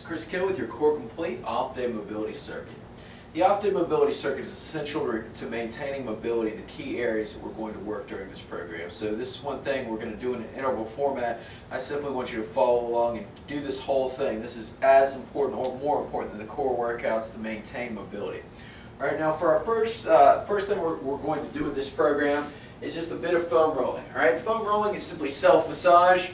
Chris Kill with your Core Complete Off-Day Mobility Circuit. The off-day mobility circuit is essential to maintaining mobility in the key areas that we're going to work during this program. So this is one thing we're going to do in an interval format. I simply want you to follow along and do this whole thing. This is as important or more important than the core workouts to maintain mobility. All right, now for our first thing we're going to do in this program is just a bit of foam rolling. All right, foam rolling is simply self-massage,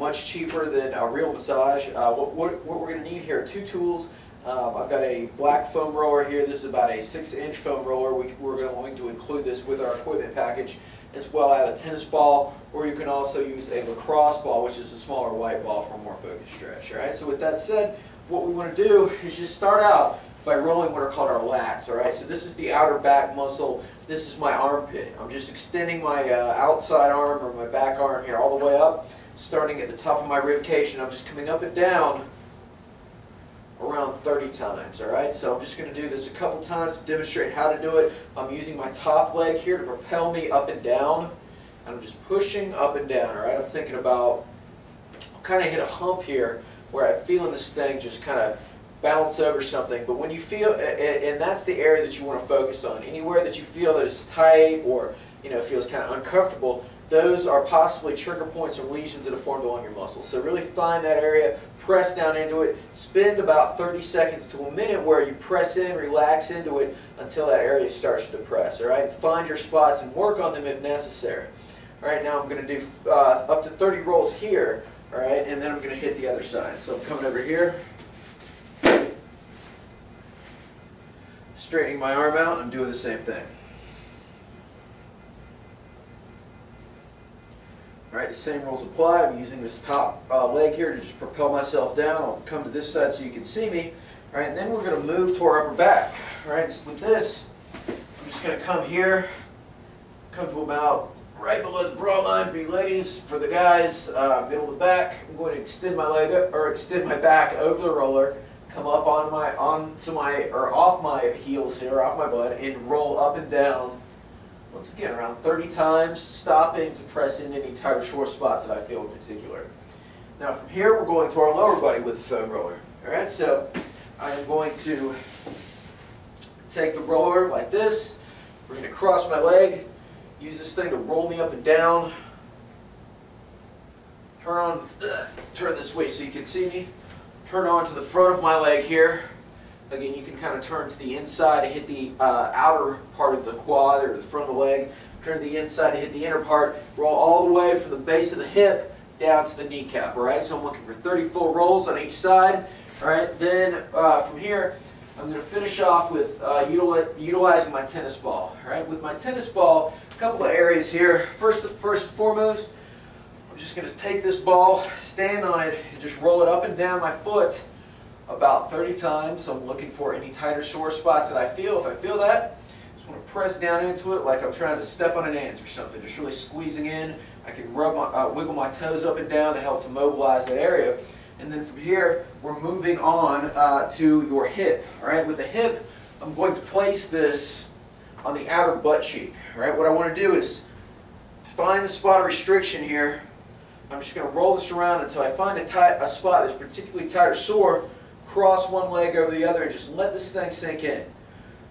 much cheaper than a real massage. What we're going to need here are two tools. I've got a black foam roller here. This is about a 6-inch foam roller. We're going to include this with our equipment package, as well as a tennis ball, or you can also use a lacrosse ball, which is a smaller white ball for a more focused stretch. All right. So with that said, what we want to do is just start out by rolling what are called our lats. All right. So this is the outer back muscle. This is my armpit. I'm just extending my outside arm or my back arm here all the way up, starting at the top of my rib cage, and I'm just coming up and down around 30 times, all right? So I'm just going to do this a couple times to demonstrate how to do it. I'm using my top leg here to propel me up and down, and I'm just pushing up and down, all right? I'm thinking about, I'll kind of hit a hump here where I'm feeling this thing just kind of bounce over something, but when you feel, and that's the area that you want to focus on, anywhere that you feel that is tight or, feels kind of uncomfortable, those are possibly trigger points or lesions that have formed along your muscles. So really find that area, press down into it, spend about 30 seconds to a minute where you press in, relax into it until that area starts to depress. All right, find your spots and work on them if necessary. All right, now I'm going to do up to 30 rolls here. All right, and then I'm going to hit the other side. So I'm coming over here, straightening my arm out, and I'm doing the same thing. Alright, the same rules apply. I'm using this top leg here to just propel myself down. I'll come to this side so you can see me. Alright, and then we're going to move to our upper back. Alright, so with this, I'm just going to come here, come to about right below the bra line for you ladies. For the guys, middle of the back, I'm going to extend my leg up, or extend my back over the roller, come up off my heels here, off my butt, and roll up and down. Once again, around 30 times, stopping to press in any tight or sore spots that I feel in particular. Now from here, we're going to our lower body with the foam roller. Alright, so I am going to take the roller like this, bring it across my leg, use this thing to roll me up and down, turn this way so you can see me, turn on to the front of my leg here. Again, you can kind of turn to the inside to hit the outer part of the quad or the front of the leg. Turn to the inside to hit the inner part. Roll all the way from the base of the hip down to the kneecap. All right, so I'm looking for 30 full rolls on each side. All right, then from here, I'm going to finish off with utilizing my tennis ball. All right, with my tennis ball, a couple of areas here. First and foremost, I'm just going to take this ball, stand on it, and just roll it up and down my foot about 30 times. So I'm looking for any tight or sore spots that I feel. If I feel that, just want to press down into it like I'm trying to step on an ant or something. Just really squeezing in. I can wiggle my toes up and down to help to mobilize that area. And then from here, we're moving on to your hip. All right, with the hip, I'm going to place this on the outer butt cheek. All right, what I want to do is find the spot of restriction here. I'm just going to roll this around until I find a spot that's particularly tight or sore. Cross one leg over the other and just let this thing sink in.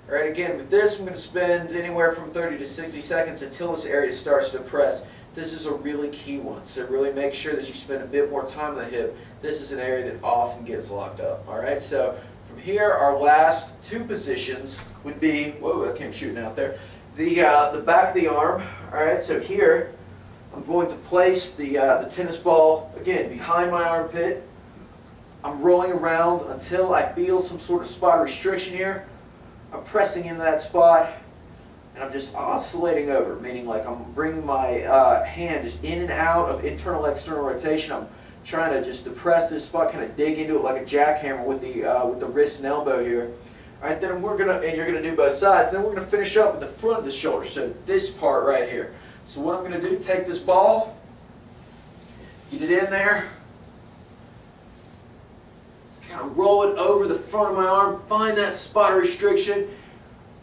All right, again, with this, I'm going to spend anywhere from 30 to 60 seconds until this area starts to depress. This is a really key one, so really make sure that you spend a bit more time on the hip. This is an area that often gets locked up. All right, so from here, our last two positions would be, whoa, I came shooting out there, the back of the arm. All right, so here, I'm going to place the tennis ball, again, behind my armpit. I'm rolling around until I feel some sort of spot of restriction here. I'm pressing into that spot, and I'm just oscillating over, meaning like I'm bringing my hand just in and out of internal-external rotation. I'm trying to just depress this spot, kind of dig into it like a jackhammer with the wrist and elbow here. All right, then and you're gonna do both sides. Then we're gonna finish up with the front of the shoulder, so this part right here. So what I'm gonna do, take this ball, get it in there. Kind of roll it over the front of my arm, find that spot of restriction,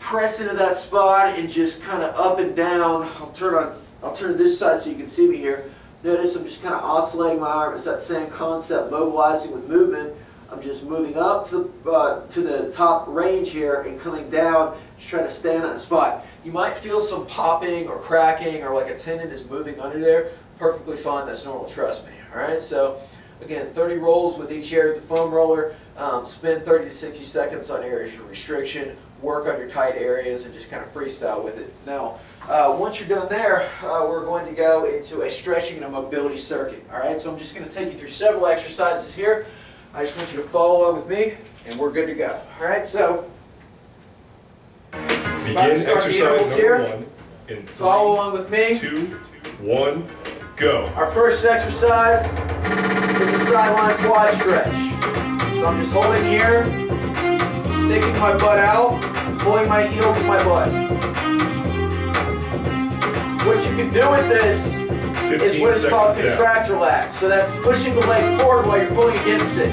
press into that spot, and just kind of up and down. I'll turn to this side so you can see me here. Notice I'm just kind of oscillating my arm. It's that same concept, mobilizing with movement. I'm just moving up to the top range here and coming down, just trying to stay in that spot. You might feel some popping or cracking or like a tendon is moving under there. Perfectly fine, that's normal, trust me. Alright, so again, 30 rolls with each area of the foam roller. Spend 30 to 60 seconds on areas of restriction. Work on your tight areas and just kind of freestyle with it. Now, once you're done there, we're going to go into a stretching and a mobility circuit. Alright, so I'm just going to take you through several exercises here. I just want you to follow along with me, and we're good to go. Alright, so begin exercise number 1 in 3, follow along with me. 2, 1, go. Our first exercise is a sideline quad stretch. So I'm just holding here, sticking my butt out, and pulling my heel to my butt. What you can do with this is what is called contract relax. So that's pushing the leg forward while you're pulling against it.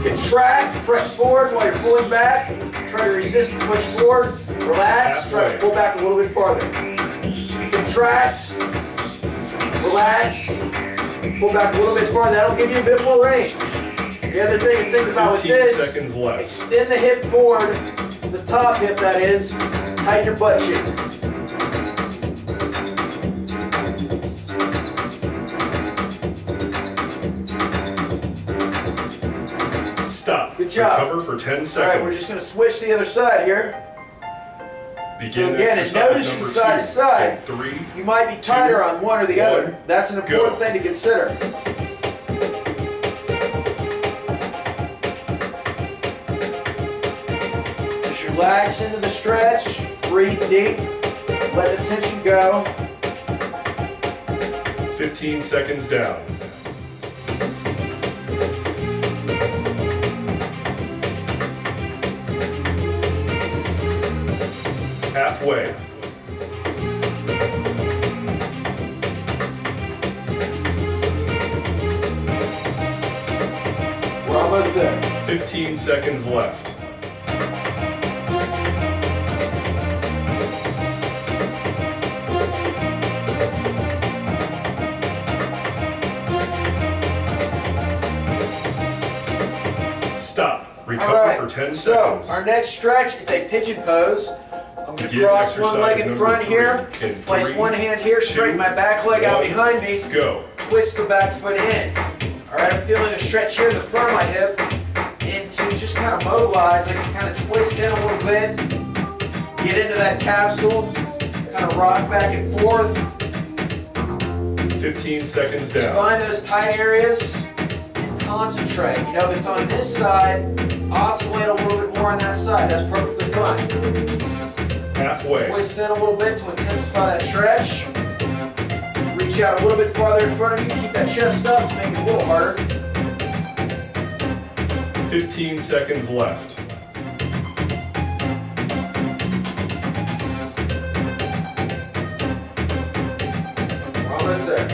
Contract, press forward while you're pulling back. Try to resist and push forward. Relax, try to pull back a little bit farther. Contract, relax, pull back a little bit farther. That'll give you a bit more range. The other thing to think about with this, 15 seconds left. Extend the hip forward, the top hip that is, tighten your butt cheek. Stop. Good job. Recover for 10 seconds. Alright, we're just going to switch to the other side here. Begin So again, and notice from side to side, 3, you might be tighter on one or the other. That's an important go. thing to consider. Just relax into the stretch, breathe deep, let the tension go. 15 seconds down. Halfway. We're almost there. 15 seconds left. Stop. Recover for 10 seconds. So, our next stretch is a pigeon pose. I'm going to Begin cross one leg in exercise front number here, 3 in place 3, one hand here, straighten my back leg out 1, behind me, go. twist the back foot in. Alright, I'm feeling a stretch here in the front of my hip, and to just kind of mobilize, I can kind of twist in a little bit, get into that capsule, kind of rock back and forth. 15 seconds Just down. find those tight areas and concentrate. You know, if it's on this side, oscillate a little bit more on that side. That's perfectly fine. Halfway. Twist in a little bit to intensify that stretch. Reach out a little bit farther in front of you. Keep that chest up to make it a little harder. 15 seconds left. We're almost there.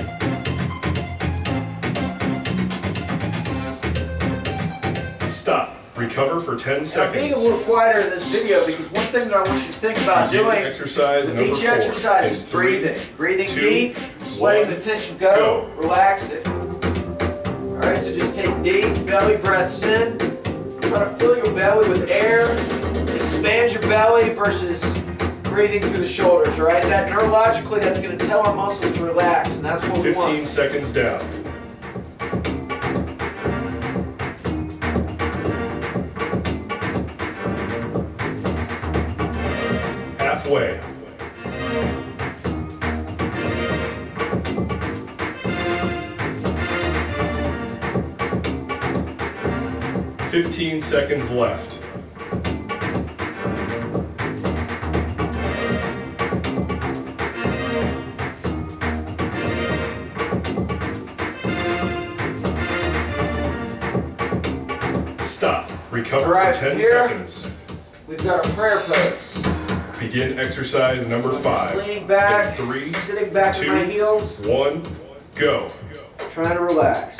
Stop. Recover for 10 Now, being a seconds. little quieter in this video because one thing that I want you to think about Begin doing exercise with number each 4 exercise in is 3, breathing. Breathing 2, deep, letting 1, the tension go, relax it. Alright, so just take deep belly breaths in. Try to fill your belly with air. Expand your belly versus breathing through the shoulders, alright? That neurologically, that's going to tell our muscles to relax, and that's what we 15 want. seconds down. Halfway. Fifteen seconds left. Stop. Recover Alright, for 10 here. seconds. We've got a prayer pose. Begin exercise number 5. Leaning back, In 3, sitting back 2, with my heels, 1, go. trying to relax.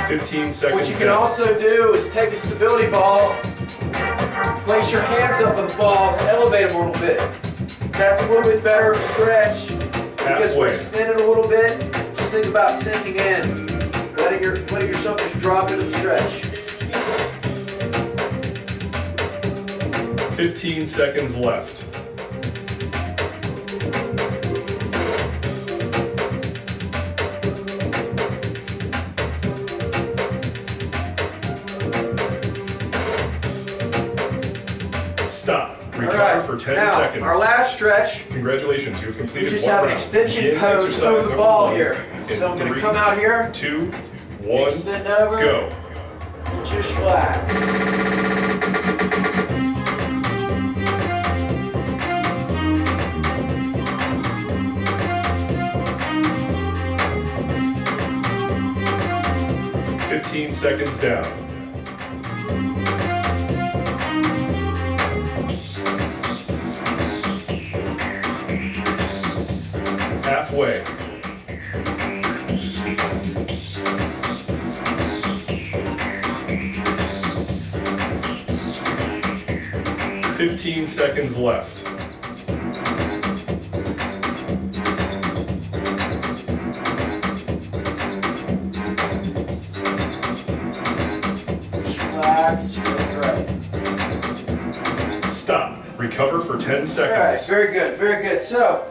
15 seconds What you can down. also do is take a stability ball, place your hands up on the ball, and elevate them a little bit. That's a little bit better of a stretch because we're Halfway. extended a little bit. Just think about sinking in, letting yourself just drop into the stretch. 15 seconds left. Stop. Recover All right, for 10 now, seconds. our last stretch, Congratulations, you have completed we just one have an round. extension Begin pose exercise over the number ball 1 here. in So I'm going to 3, come out here, 2, 1, extend over, go. and just relax. 15 seconds down. Halfway. 15 seconds left. Just relax, you're right. Stop. Recover for 10 All right, seconds. very good, very good. So,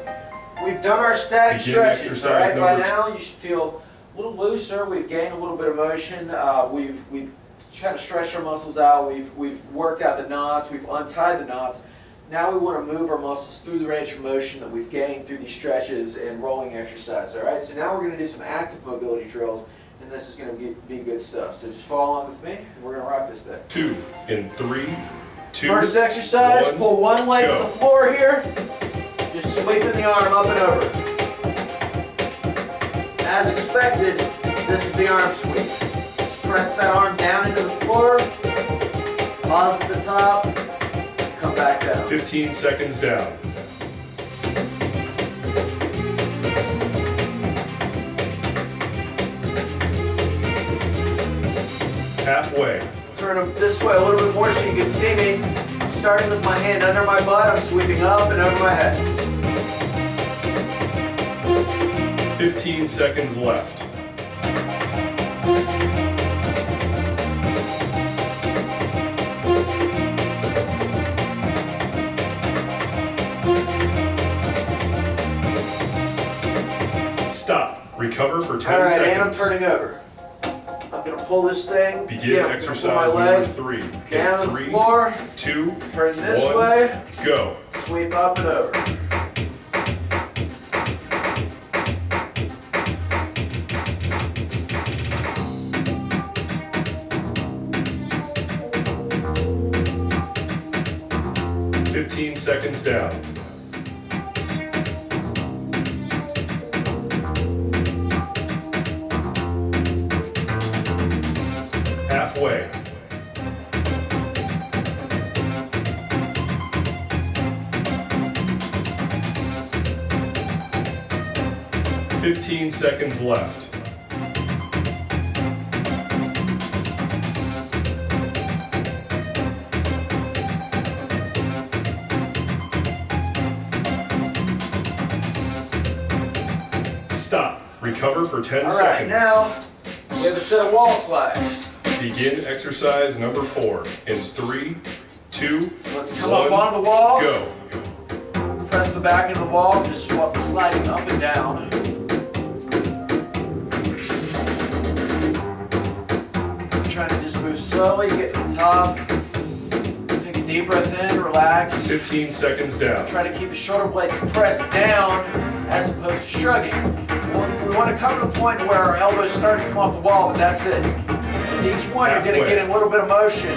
we've done our static Begin stretches, exercise all right? By number now, you should feel a little looser. We've gained a little bit of motion. We've kind of stretched our muscles out. We've worked out the knots. We've untied the knots. Now we want to move our muscles through the range of motion that we've gained through these stretches and rolling exercise, all right? So now we're going to do some active mobility drills, and this is going to be good stuff. So just follow along with me, and we're going to rock this thing. 2 in 3, 2. First exercise, 1, pull one leg to go. the floor here. Just sweeping the arm up and over. As expected, this is the arm sweep. Just press that arm down into the floor. Pause at the top. Come back down. 15 seconds down. Halfway. Turn them this way a little bit more so you can see me. Starting with my hand under my butt, I'm sweeping up and over my head. 15 seconds left. Stop. Recover for 10 All right, seconds. and I'm turning over. I'm going to pull this thing. Begin I'm gonna exercise pull my number leg 3. down In to the 3, floor. 2, Turn this 1, way. go. Sweep up and over. Seconds down. Halfway. 15 seconds left. Stop. Recover for 10 All right, seconds. now we have a set of wall slides. Begin exercise number 4 in 3, 2, Let's come 1, up onto the wall. go. Press the back of the wall, just sliding up and down. Trying to just move slowly, get to the top. Take a deep breath in, relax. 15 seconds down. Try to keep the shoulder blades pressed down as opposed to shrugging. We want to come to the point where our elbows start to come off the wall, but that's it. With each one, you're going to get a little bit of motion.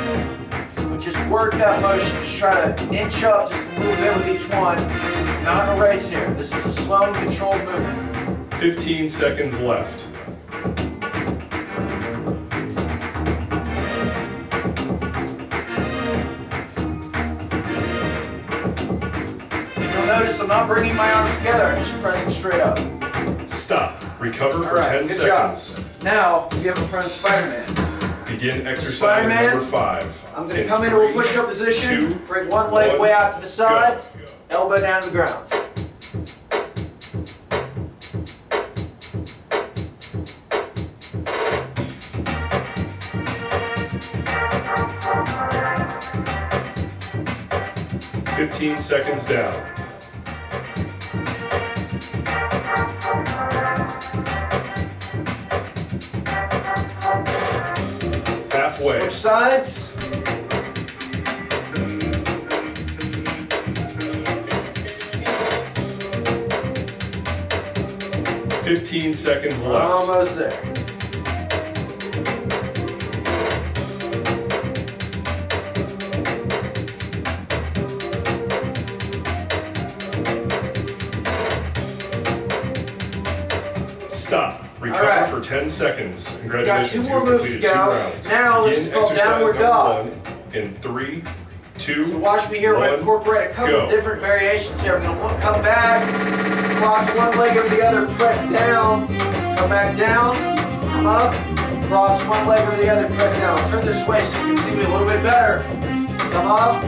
But just work that motion. Just try to inch up just a little bit with each one. Not in a race here. This is a slow and controlled movement. 15 seconds left. You'll notice I'm not bringing my arms together. I'm just pressing straight up. Stop. Recover for All right, 10 good job. seconds. Now, we have a prone Spider-Man. Begin exercise Spider-Man, number 5. I'm going to come into a push-up position, 2, bring one leg way out to the side, go. elbow down to the ground. Fifteen seconds down. Halfway. Switch sides. Fifteen seconds left. Almost there. Stop. Recover All right. for 10 seconds. Got Congratulations, 2 more you've moves to completed 2 go. rounds. Now this is Begin called exercise downward number dog. 1 in 3, 2, So watch me here. We're going to 1, incorporate a couple go. of different variations here. I'm going to come back, cross one leg over the other, press down, come back down, come up, cross one leg over the other, press down. I'll turn this way so you can see me a little bit better. Come up,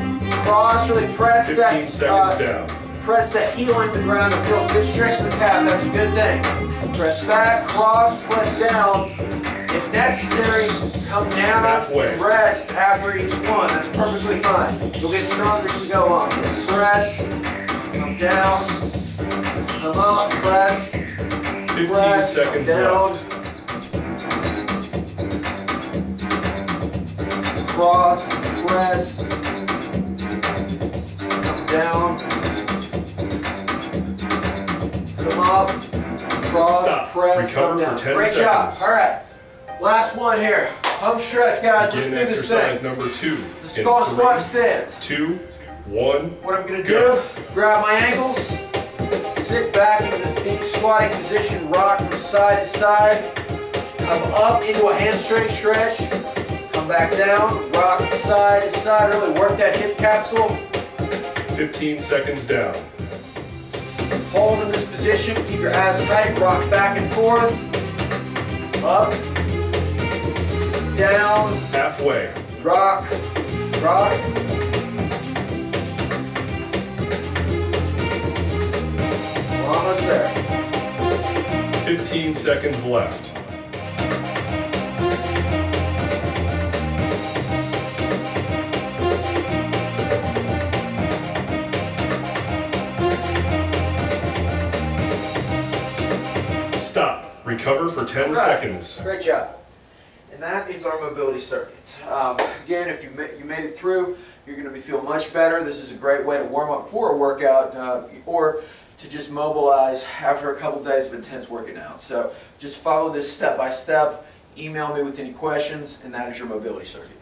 cross, really press 15 that, seconds down. press that heel into the ground and feel a good stretch in the calf. That's a good thing. Press back, cross, press down. If necessary, come down Halfway. and rest after each one. That's perfectly fine. You'll get stronger as you go on. Press, come down, come up, press, 15 press, seconds down, left. cross, press, come down, come up, cross, Stop. press, Recover come down. for 10 Great job. seconds. All right. Last one here. Home stretch, guys. Let's Begin do this exercise thing. number 2 This is in called a 3, squat to stance. 2, 1, What I'm going to go. do, grab my ankles, sit back into this deep squatting position, rock from side to side, come up into a hamstring stretch, come back down, rock side to side, really work that hip capsule, 15 seconds down. hold in this position, keep your abs tight, rock back and forth, up, down, Halfway. rock, rock. We're almost there. 15 seconds left. Stop. Recover for 10 Right. seconds. Great job. And that is our mobility circuit. Again, if you made it through, you're going to feel much better. This is a great way to warm up for a workout or to just mobilize after a couple days of intense working out. So just follow this step by step. Email me with any questions, and that is your mobility circuit.